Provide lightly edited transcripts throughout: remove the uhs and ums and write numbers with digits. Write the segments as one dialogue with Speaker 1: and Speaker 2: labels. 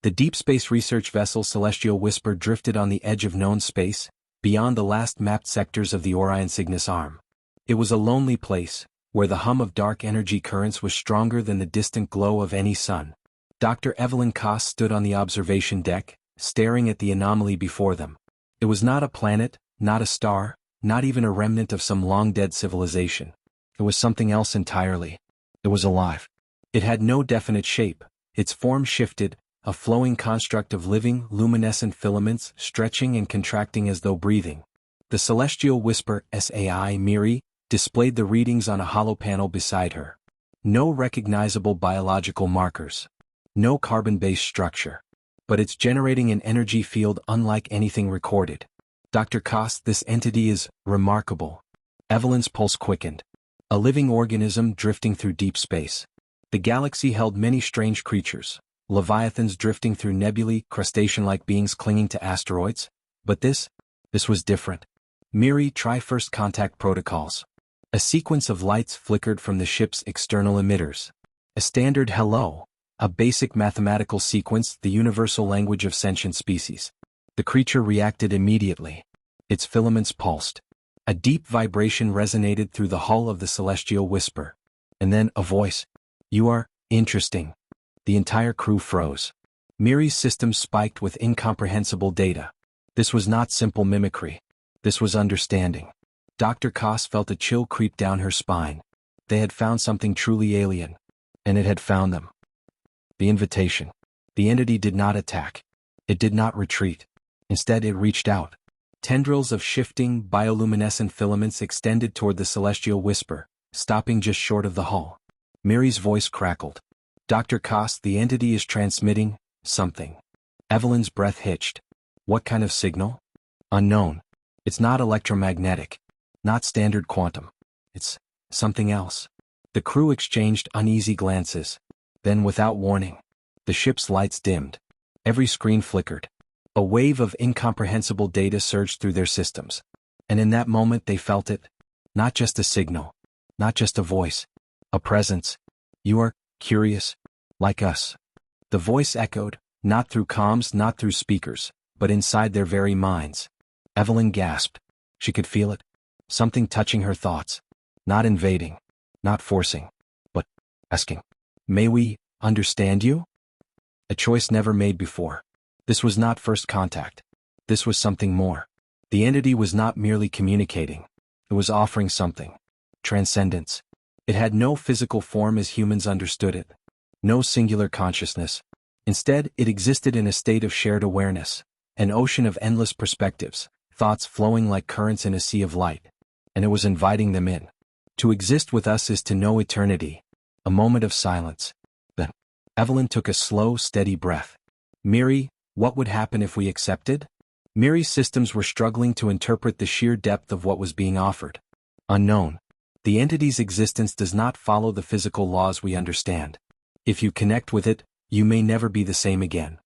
Speaker 1: The deep space research vessel Celestial Whisper drifted on the edge of known space, beyond the last mapped sectors of the Orion Cygnus arm. It was a lonely place, where the hum of dark energy currents was stronger than the distant glow of any sun. Dr. Evelyn Koss stood on the observation deck, staring at the anomaly before them. It was not a planet, not a star, not even a remnant of some long-dead civilization. It was something else entirely. It was alive. It had no definite shape. Its form shifted, a flowing construct of living, luminescent filaments stretching and contracting as though breathing. The Celestial Whisper SCI-FI displayed the readings on a hollow panel beside her. No recognizable biological markers. No carbon-based structure. But it's generating an energy field unlike anything recorded. Dr. Koss, this entity is remarkable. Evelyn's pulse quickened. A living organism drifting through deep space. The galaxy held many strange creatures. Leviathans drifting through nebulae, crustacean-like beings clinging to asteroids. But this was different. Try first contact protocols. A sequence of lights flickered from the ship's external emitters. A standard hello. A basic mathematical sequence, the universal language of sentient species. The creature reacted immediately. Its filaments pulsed. A deep vibration resonated through the hull of the Celestial Whisper. And then a voice. You are interesting. The entire crew froze. Miri's systems spiked with incomprehensible data. This was not simple mimicry. This was understanding. Dr. Koss felt a chill creep down her spine. They had found something truly alien. And it had found them. The invitation. The entity did not attack. It did not retreat. Instead, it reached out. Tendrils of shifting, bioluminescent filaments extended toward the Celestial Whisper, stopping just short of the hull. Miri's voice crackled. Dr. Koss, the entity is transmitting something. Evelyn's breath hitched. What kind of signal? Unknown. It's not electromagnetic. Not standard quantum. It's something else. The crew exchanged uneasy glances. Then, without warning, the ship's lights dimmed. Every screen flickered. A wave of incomprehensible data surged through their systems. And in that moment they felt it. Not just a signal. Not just a voice. A presence. You are curious, like us. The voice echoed, not through comms, not through speakers, but inside their very minds. Evelyn gasped. She could feel it. Something touching her thoughts. Not invading. Not forcing. But asking. May we understand you? A choice never made before. This was not first contact. This was something more. The entity was not merely communicating. It was offering something. Transcendence. It had no physical form as humans understood it. No singular consciousness. Instead, it existed in a state of shared awareness. An ocean of endless perspectives, thoughts flowing like currents in a sea of light. And it was inviting them in. To exist with us is to know eternity. A moment of silence. Then, Evelyn took a slow, steady breath. Miri, what would happen if we accepted? Miri's systems were struggling to interpret the sheer depth of what was being offered. Unknown. The entity's existence does not follow the physical laws we understand. If you connect with it, you may never be the same again.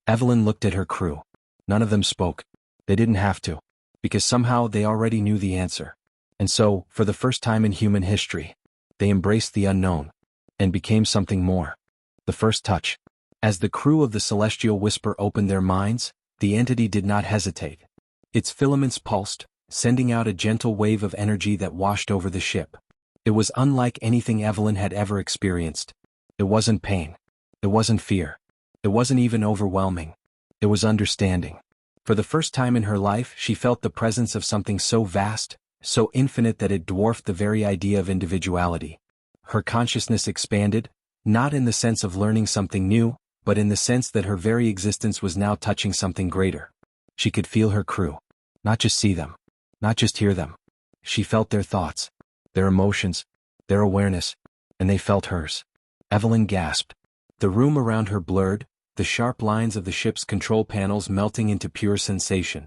Speaker 1: Evelyn looked at her crew. None of them spoke. They didn't have to. Because somehow they already knew the answer. And so, for the first time in human history, they embraced the unknown. And became something more. The first touch. As the crew of the Celestial Whisper opened their minds, the entity did not hesitate. Its filaments pulsed, sending out a gentle wave of energy that washed over the ship. It was unlike anything Evelyn had ever experienced. It wasn't pain. It wasn't fear. It wasn't even overwhelming. It was understanding. For the first time in her life, she felt the presence of something so vast, so infinite that it dwarfed the very idea of individuality. Her consciousness expanded, not in the sense of learning something new, but in the sense that her very existence was now touching something greater. She could feel her crew. Not just see them. Not just hear them. She felt their thoughts, their emotions, their awareness, and they felt hers. Evelyn gasped. The room around her blurred, the sharp lines of the ship's control panels melting into pure sensation.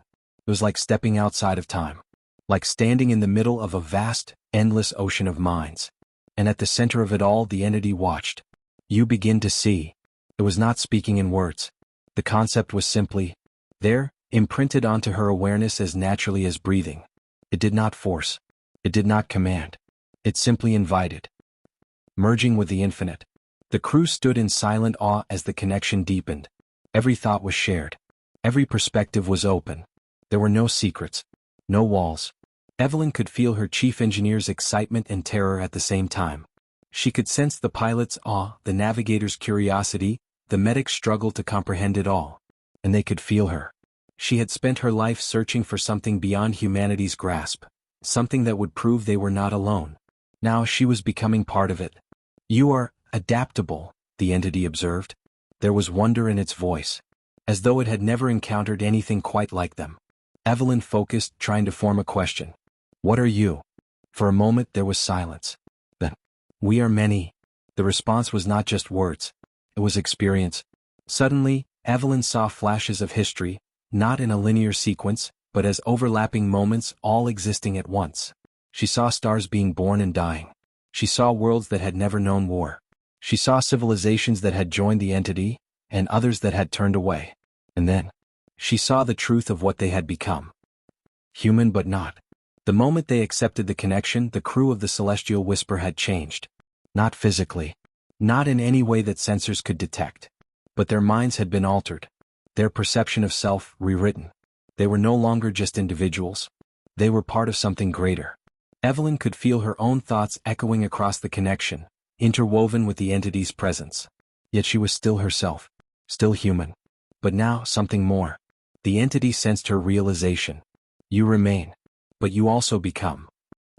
Speaker 1: It was like stepping outside of time. Like standing in the middle of a vast, endless ocean of minds. And at the center of it all, the entity watched. You begin to see. It was not speaking in words. The concept was simply there, imprinted onto her awareness as naturally as breathing. It did not force. It did not command. It simply invited. Merging with the infinite. The crew stood in silent awe as the connection deepened. Every thought was shared. Every perspective was open. There were no secrets. No walls. Evelyn could feel her chief engineer's excitement and terror at the same time. She could sense the pilot's awe, the navigator's curiosity, the medic's struggle to comprehend it all. And they could feel her. She had spent her life searching for something beyond humanity's grasp, something that would prove they were not alone. Now she was becoming part of it. "You are adaptable," the entity observed. There was wonder in its voice, as though it had never encountered anything quite like them. Evelyn focused, trying to form a question. "What are you?" For a moment there was silence. Then, "We are many." The response was not just words. It was experience. Suddenly, Evelyn saw flashes of history, not in a linear sequence, but as overlapping moments all existing at once. She saw stars being born and dying. She saw worlds that had never known war. She saw civilizations that had joined the entity, and others that had turned away. And then, she saw the truth of what they had become. Human but not. The moment they accepted the connection, the crew of the Celestial Whisper had changed. Not physically. Not in any way that sensors could detect. But their minds had been altered. Their perception of self rewritten. They were no longer just individuals. They were part of something greater. Evelyn could feel her own thoughts echoing across the connection, interwoven with the entity's presence. Yet she was still herself. Still human. But now something more. The entity sensed her realization. You remain. But you also become.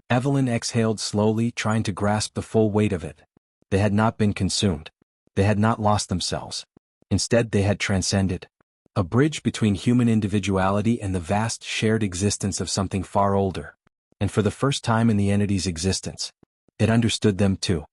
Speaker 1: Evelyn exhaled slowly, trying to grasp the full weight of it. They had not been consumed. They had not lost themselves. Instead they had transcended. A bridge between human individuality and the vast shared existence of something far older. And for the first time in the entity's existence, it understood them too.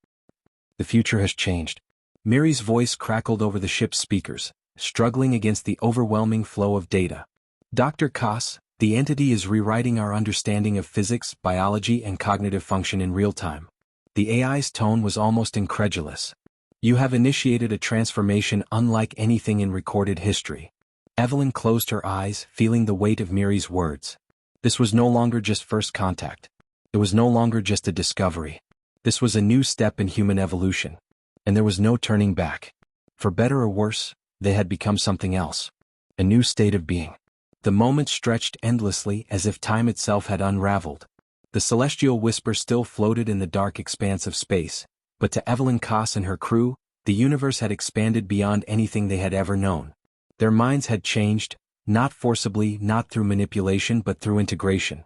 Speaker 1: The future has changed. Miri's voice crackled over the ship's speakers, struggling against the overwhelming flow of data. "Dr. Koss, the entity is rewriting our understanding of physics, biology, and cognitive function in real time." The AI's tone was almost incredulous. "You have initiated a transformation unlike anything in recorded history." Evelyn closed her eyes, feeling the weight of Miri's words. This was no longer just first contact. It was no longer just a discovery. This was a new step in human evolution. And there was no turning back. For better or worse, they had become something else. A new state of being. The moments stretched endlessly as if time itself had unraveled. The Celestial Whisper still floated in the dark expanse of space, but to Evelyn Koss and her crew, the universe had expanded beyond anything they had ever known. Their minds had changed, not forcibly, not through manipulation but through integration.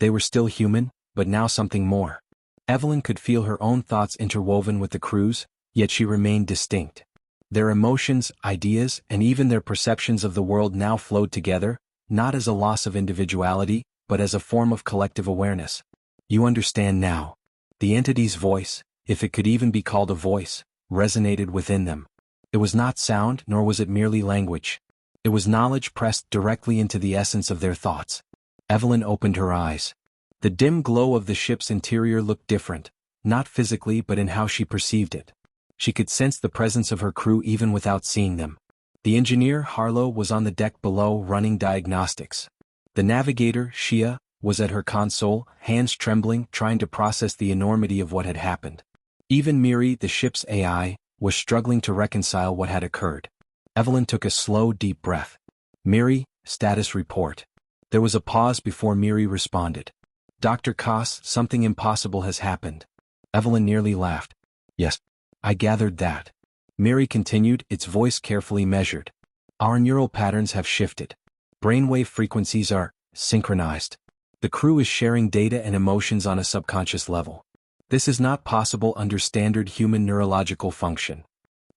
Speaker 1: They were still human, but now something more. Evelyn could feel her own thoughts interwoven with the crew's, yet she remained distinct. Their emotions, ideas, and even their perceptions of the world now flowed together, not as a loss of individuality, but as a form of collective awareness. "You understand now." The entity's voice, if it could even be called a voice, resonated within them. It was not sound, nor was it merely language. It was knowledge pressed directly into the essence of their thoughts. Evelyn opened her eyes. The dim glow of the ship's interior looked different, not physically but in how she perceived it. She could sense the presence of her crew even without seeing them. The engineer, Harlow, was on the deck below running diagnostics. The navigator, Shia, was at her console, hands trembling, trying to process the enormity of what had happened. Even Miri, the ship's AI, was struggling to reconcile what had occurred. Evelyn took a slow, deep breath. "Miri, status report." There was a pause before Miri responded. "Dr. Koss, something impossible has happened." Evelyn nearly laughed. "Yes, I gathered that." Miri continued, its voice carefully measured. "Our neural patterns have shifted. Brainwave frequencies are synchronized. The crew is sharing data and emotions on a subconscious level. This is not possible under standard human neurological function."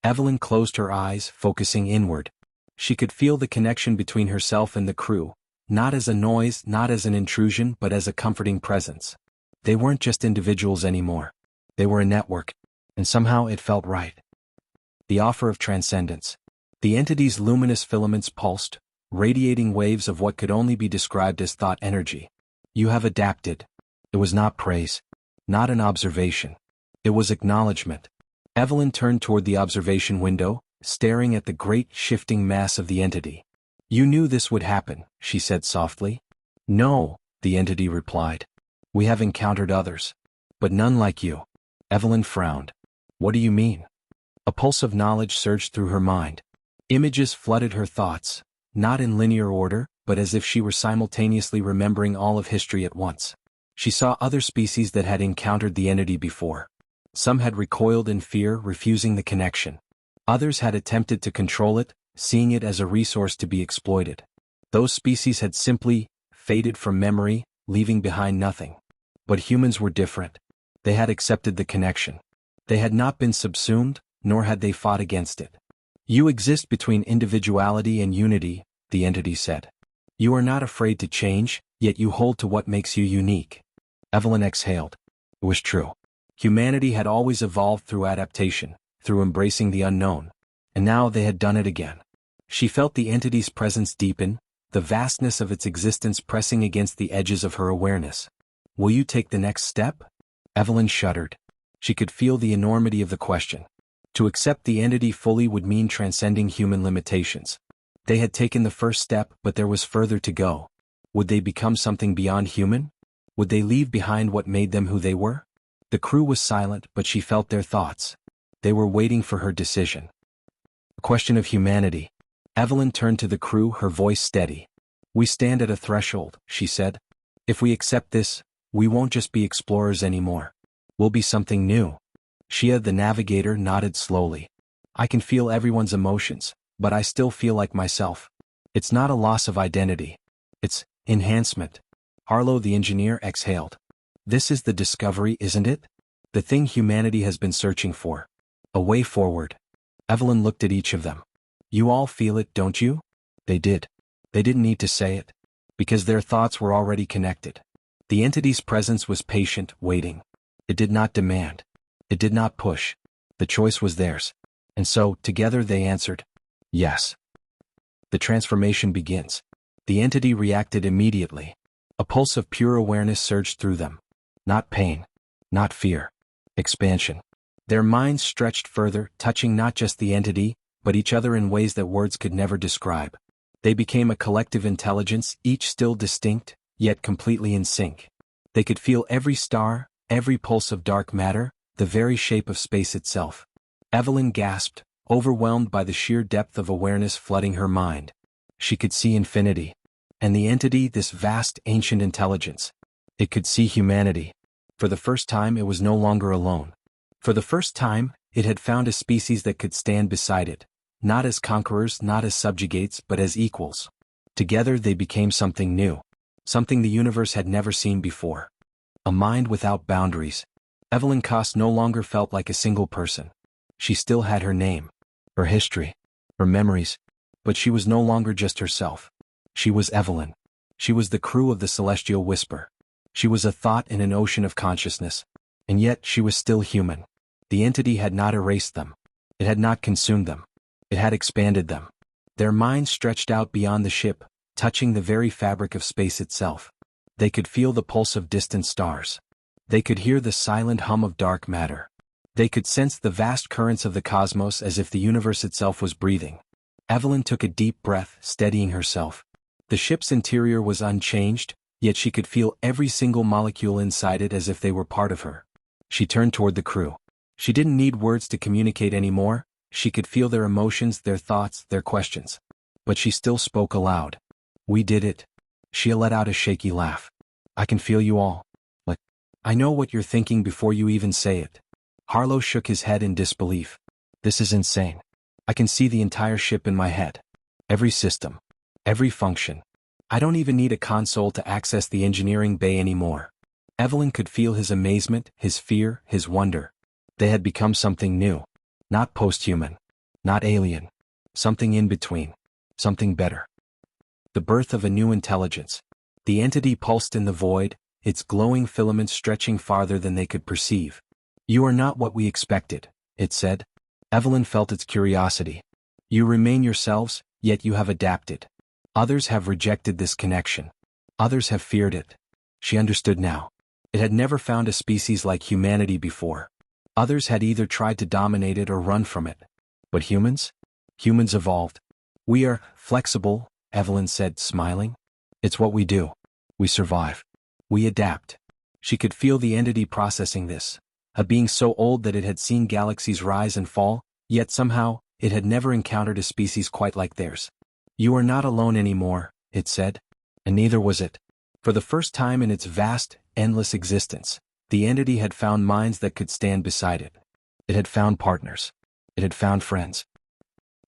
Speaker 1: Evelyn closed her eyes, focusing inward. She could feel the connection between herself and the crew, not as a noise, not as an intrusion, but as a comforting presence. They weren't just individuals anymore. They were a network, and somehow it felt right. The offer of transcendence. The entity's luminous filaments pulsed, radiating waves of what could only be described as thought energy. "You have adapted." It was not praise. Not an observation. It was acknowledgement. Evelyn turned toward the observation window, staring at the great shifting mass of the entity. "You knew this would happen," she said softly. "No," the entity replied. "We have encountered others. But none like you." Evelyn frowned. "What do you mean?" A pulse of knowledge surged through her mind. Images flooded her thoughts, not in linear order, but as if she were simultaneously remembering all of history at once. She saw other species that had encountered the entity before. Some had recoiled in fear, refusing the connection. Others had attempted to control it, seeing it as a resource to be exploited. Those species had simply faded from memory, leaving behind nothing. But humans were different. They had accepted the connection. They had not been subsumed, nor had they fought against it. You exist between individuality and unity, the entity said. You are not afraid to change, yet you hold to what makes you unique. Evelyn exhaled. It was true. Humanity had always evolved through adaptation, through embracing the unknown. And now they had done it again. She felt the entity's presence deepen, the vastness of its existence pressing against the edges of her awareness. Will you take the next step? Evelyn shuddered. She could feel the enormity of the question. To accept the entity fully would mean transcending human limitations. They had taken the first step, but there was further to go. Would they become something beyond human? Would they leave behind what made them who they were? The crew was silent, but she felt their thoughts. They were waiting for her decision. A question of humanity. Evelyn turned to the crew, her voice steady. We stand at a threshold, she said. If we accept this, we won't just be explorers anymore. We'll be something new. Shia, the navigator, nodded slowly. I can feel everyone's emotions, but I still feel like myself. It's not a loss of identity. It's enhancement. Harlow, the engineer, exhaled. This is the discovery, isn't it? The thing humanity has been searching for. A way forward. Evelyn looked at each of them. You all feel it, don't you? They did. They didn't need to say it. Because their thoughts were already connected. The entity's presence was patient, waiting. It did not demand. It did not push. The choice was theirs. And so, together they answered, yes. The transformation begins. The entity reacted immediately. A pulse of pure awareness surged through them. Not pain. Not fear. Expansion. Their minds stretched further, touching not just the entity, but each other in ways that words could never describe. They became a collective intelligence, each still distinct, yet completely in sync. They could feel every star, every pulse of dark matter, the very shape of space itself. Evelyn gasped, overwhelmed by the sheer depth of awareness flooding her mind. She could see infinity. And the entity, this vast, ancient intelligence. It could see humanity. For the first time, it was no longer alone. For the first time, it had found a species that could stand beside it. Not as conquerors, not as subjugates, but as equals. Together they became something new. Something the universe had never seen before. A mind without boundaries. Evelyn Koss no longer felt like a single person. She still had her name, her history, her memories, but she was no longer just herself. She was Evelyn. She was the crew of the Celestial Whisper. She was a thought in an ocean of consciousness. And yet she was still human. The entity had not erased them. It had not consumed them. It had expanded them. Their minds stretched out beyond the ship, touching the very fabric of space itself. They could feel the pulse of distant stars. They could hear the silent hum of dark matter. They could sense the vast currents of the cosmos as if the universe itself was breathing. Evelyn took a deep breath, steadying herself. The ship's interior was unchanged, yet she could feel every single molecule inside it as if they were part of her. She turned toward the crew. She didn't need words to communicate anymore. She could feel their emotions, their thoughts, their questions. But she still spoke aloud. We did it. Shia let out a shaky laugh. I can feel you all. But I know what you're thinking before you even say it. Harlow shook his head in disbelief. This is insane. I can see the entire ship in my head. Every system. Every function. I don't even need a console to access the engineering bay anymore. Evelyn could feel his amazement, his fear, his wonder. They had become something new. Not post-human. Not alien. Something in between. Something better. The birth of a new intelligence. The entity pulsed in the void, its glowing filaments stretching farther than they could perceive. You are not what we expected, it said. Evelyn felt its curiosity. You remain yourselves, yet you have adapted. Others have rejected this connection. Others have feared it. She understood now. It had never found a species like humanity before. Others had either tried to dominate it or run from it. But humans? Humans evolved. We are flexible, Evelyn said, smiling. It's what we do. We survive. We adapt. She could feel the entity processing this. A being so old that it had seen galaxies rise and fall, yet somehow, it had never encountered a species quite like theirs. "You are not alone anymore," it said. And neither was it. For the first time in its vast, endless existence, the entity had found minds that could stand beside it. It had found partners. It had found friends.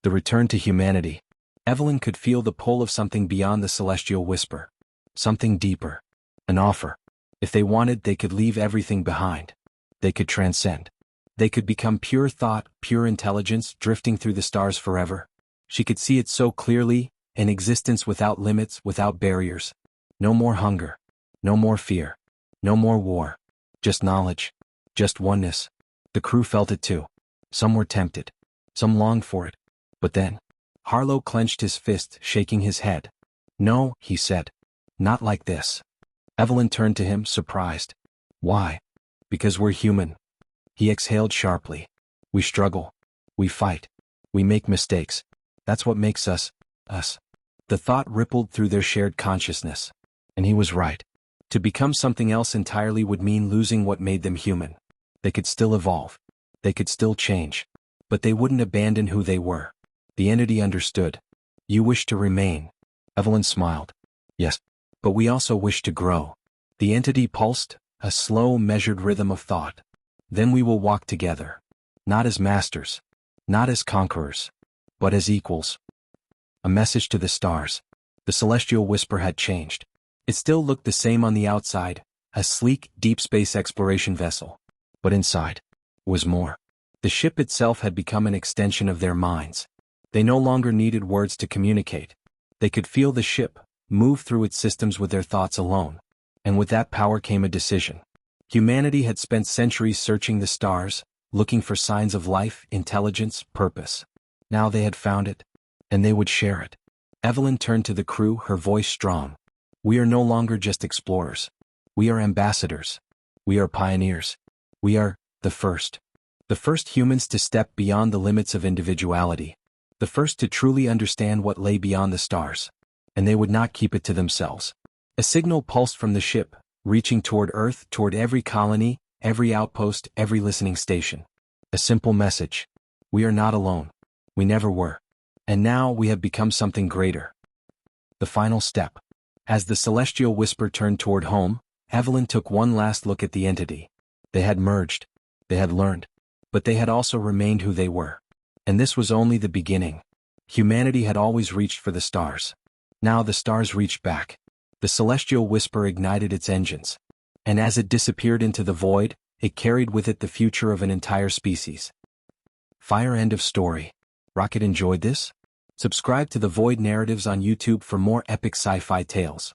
Speaker 1: The return to humanity. Evelyn could feel the pull of something beyond the celestial whisper. Something deeper. An offer. If they wanted, they could leave everything behind. They could transcend. They could become pure thought, pure intelligence, drifting through the stars forever. She could see it so clearly, an existence without limits, without barriers. No more hunger. No more fear. No more war. Just knowledge. Just oneness. The crew felt it too. Some were tempted. Some longed for it. But then, Harlow clenched his fist, shaking his head. "No," he said. "Not like this." Evelyn turned to him, surprised. "Why?" "Because we're human." He exhaled sharply. "We struggle. We fight. We make mistakes. That's what makes us, us." The thought rippled through their shared consciousness. And he was right. To become something else entirely would mean losing what made them human. They could still evolve. They could still change. But they wouldn't abandon who they were. The entity understood. "You wish to remain." Evelyn smiled. "Yes. But we also wish to grow." The entity pulsed, a slow, measured rhythm of thought. "Then we will walk together. Not as masters. Not as conquerors. But as equals." A message to the stars. The celestial whisper had changed. It still looked the same on the outside, a sleek, deep space exploration vessel. But inside was more. The ship itself had become an extension of their minds. They no longer needed words to communicate. They could feel the ship, move through its systems with their thoughts alone. And with that power came a decision. Humanity had spent centuries searching the stars, looking for signs of life, intelligence, purpose. Now they had found it, and they would share it. Evelyn turned to the crew, her voice strong. "We are no longer just explorers. We are ambassadors. We are pioneers. We are the first. The first humans to step beyond the limits of individuality. The first to truly understand what lay beyond the stars. And they would not keep it to themselves." A signal pulsed from the ship, reaching toward Earth, toward every colony, every outpost, every listening station. A simple message. We are not alone. We never were. And now we have become something greater. The final step. As the celestial whisper turned toward home, Evelyn took one last look at the entity. They had merged. They had learned. But they had also remained who they were. And this was only the beginning. Humanity had always reached for the stars. Now the stars reached back. The celestial whisper ignited its engines. And as it disappeared into the void, it carried with it the future of an entire species. Fire. End of story. Rocket enjoyed this? Subscribe to the Void Narratives on YouTube for more epic sci-fi tales.